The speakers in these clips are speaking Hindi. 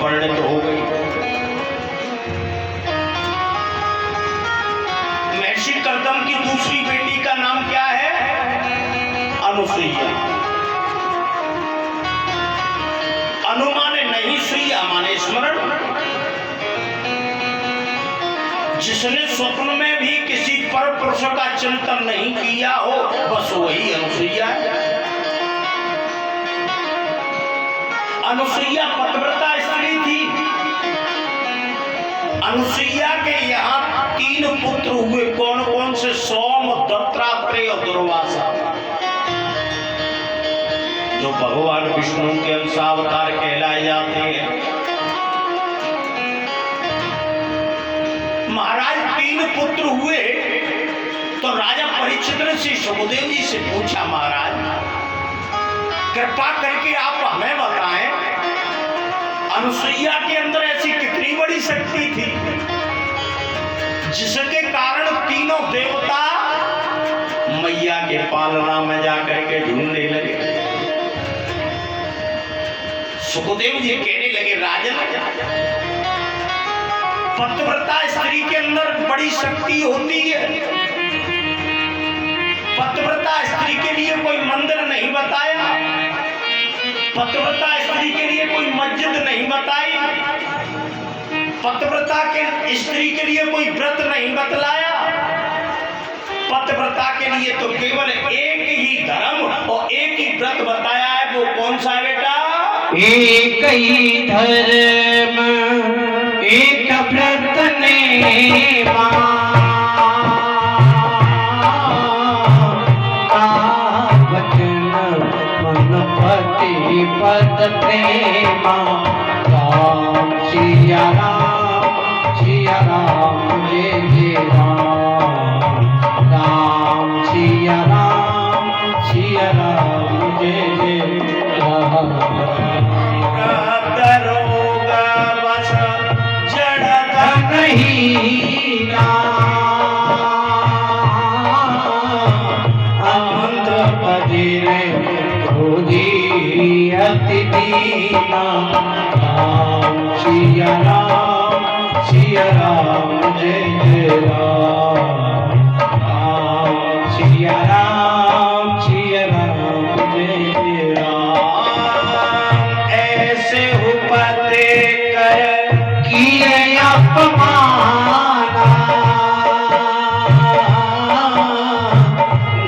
परिणित हो गई। महर्षि कर्दम की दूसरी बेटी का नाम क्या है? अनुसुईया। अनु माने नहीं, सुईया माने स्मरण। जिसने स्वप्न में भी किसी पर पुरुष का चिंतन नहीं किया हो, बस वही अनुसुईया है। अनुसुईया पतिव्रता स्त्री थी। अनुसुईया के यहाँ 3 पुत्र हुए। कौन कौन से? सोम, दत्तात्रेय और दुर्वासा, जो भगवान विष्णु के अंशावतार कहलाए जाते हैं। महाराज 3 पुत्र हुए तो राजा परीक्षित ने श्री सुखदेव जी से पूछा, महाराज कृपा करके आप हमें बताएं, अनुसुईया के अंदर ऐसी कितनी बड़ी शक्ति थी जिसके कारण तीनों देवता मैया के पालना में जाकर के ढूंढने लगे। सुखदेव जी कहने लगे, राजन पतिव्रता स्त्री के अंदर बड़ी शक्ति होती है। पतिव्रता स्त्री के लिए कोई मंदिर नहीं बताया, पतिव्रता स्त्री के लिए कोई मस्जिद नहीं बताई, पतिव्रता के स्त्री के लिए कोई व्रत नहीं बतलाया। पतिव्रता के लिए तो केवल एक ही धर्म और एक ही व्रत बताया है। वो कौन सा है बेटा? एक ही धर्म एक व्रत ने वचन मन पति पद प्रेमा। राम सिया राम जय जय राम। राम सिया राम जय जय राम। दरोगा बस जड़त नहीं आंध्र बदिरे खोदी अति दीना। राम सिया राम जय जय राम। राम सिया राम जय जय राम। ऐसे उपते कर किए अपमाना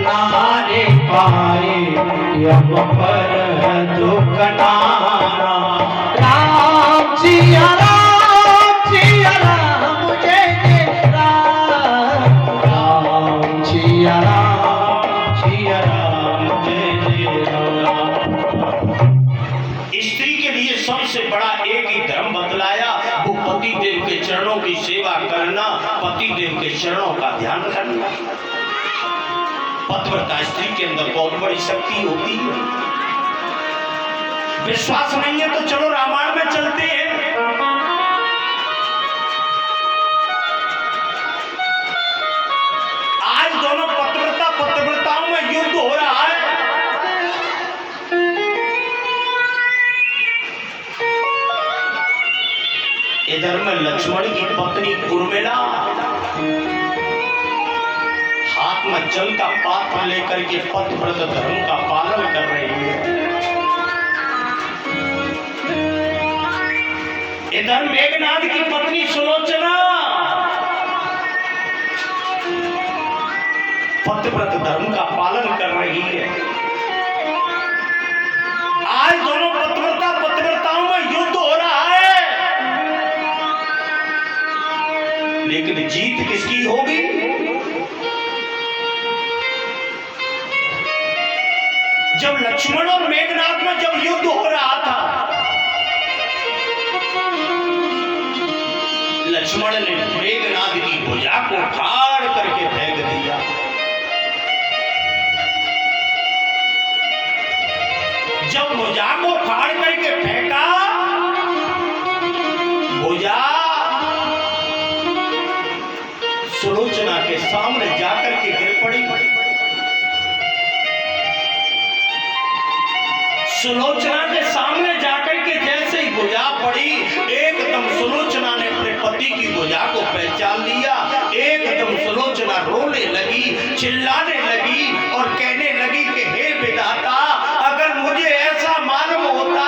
नारे पाए यम पर दुखनाना। राम सिया राम जय जय राम। राम सिया राम जय जय राम। स्त्री के लिए सबसे बड़ा एक ही धर्म बतलाया, वो पति देव के चरणों की सेवा करना, पति देव के चरणों का ध्यान करना। पतिव्रता स्त्री के अंदर बहुत बड़ी शक्ति होती है। विश्वास नहीं है तो चलो रामायण में चलते हैं। आज दोनों पतिव्रताओं में युद्ध हो रहा है। इधर में लक्ष्मण की पत्नी उर्मिला हाथ में जल का पात्र लेकर के पतिव्रत धर्म का पालन कर रही है। इधर मेघनाद की पत्नी सुलोचना पतिव्रत धर्म का पालन कर रही है। आज दोनों पतिव्रताओं में युद्ध हो रहा है, लेकिन जीत किसकी होगी? जब लक्ष्मण और मेघनाद में जब युद्ध हो रहा था, लक्ष्मण ने मेघनाद की भुजा को फाड़ करके फेंक दिया। जब भुजा को फाड़ करके फेंका, भुजा सुलोचना के सामने जाकर के गिर पड़ी। सुलोचना के सामने जाकर के जैसे ही भुजा पड़ी, रोने लगी, चिल्लाने लगी और कहने लगी कि हे विधाता, अगर मुझे ऐसा मालूम होता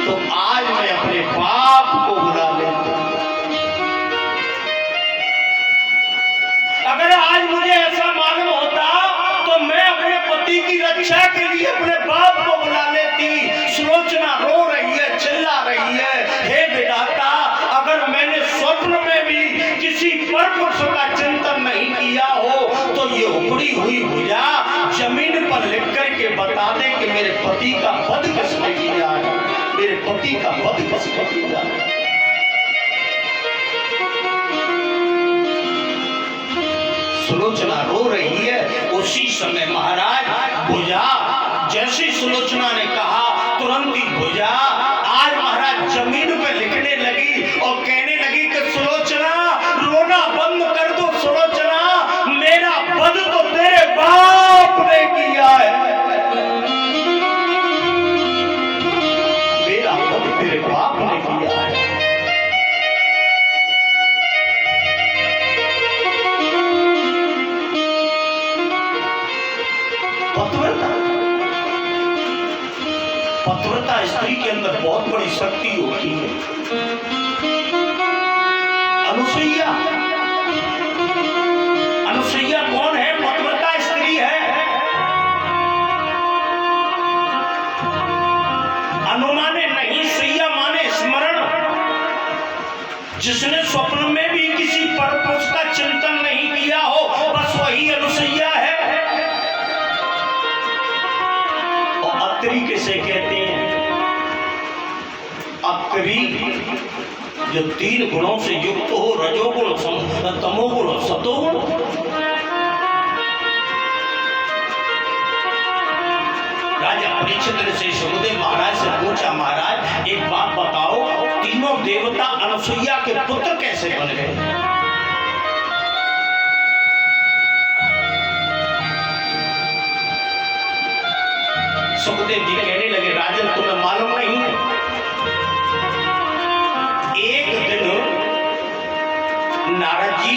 तो आज मैं अपने बाप को बुला लेता। अगर आज मुझे ऐसा मालूम होता तो मैं अपने पति की रक्षा के लिए अपने बाप को बुला लेती। सुलोचना रो रही है, चिल्ला रही है, हे विधाता, अगर मैंने स्वप्न में भी किसी परपुरुष का चिंतन नहीं किया हो तो ये उखड़ी हुई भुजा जमीन पर लिख करके बता दे कि मेरे पति का वध किसने किया है, मेरे पति का वध किसने किया है। सुलोचना रो रही है। उसी समय महाराज भुजा, जैसी सुलोचना ने कहा तुरंत ही भुजा आज महाराज जमीन पे लिखने लगी और कहने लगी कि सुलोचना रोना बंद कर दो। सुलोचना, मेरा वध तो तेरे बाप ने किया है, मेरा वध तेरे बाप ने किया है। पतिव्रता स्त्री के अंदर बहुत बड़ी शक्ति होती है। अनुसुईया, अनुसुईया कौन है? पतिव्रता स्त्री है। अनु माने नहीं, सुईया माने स्मरण। जिसने स्वप्न में भी किसी परपुरुष का चिंतन नहीं किया हो, बस वही अनुसुईया है। अत्री किसे कहते हैं? अत्री जो 3 गुणों से युक्त हो, रजोगुण, तमोगुण, सतोगुण। राजा परीक्षित ने से सुखदेव महाराज से पूछा, महाराज एक बात बताओ, तीनों देवता अनुसुईया के पुत्र कैसे बन गए? सुखदेव जी कहने लगे, राजन तुम्हें मालूम नहीं है, एक दिन नारद जी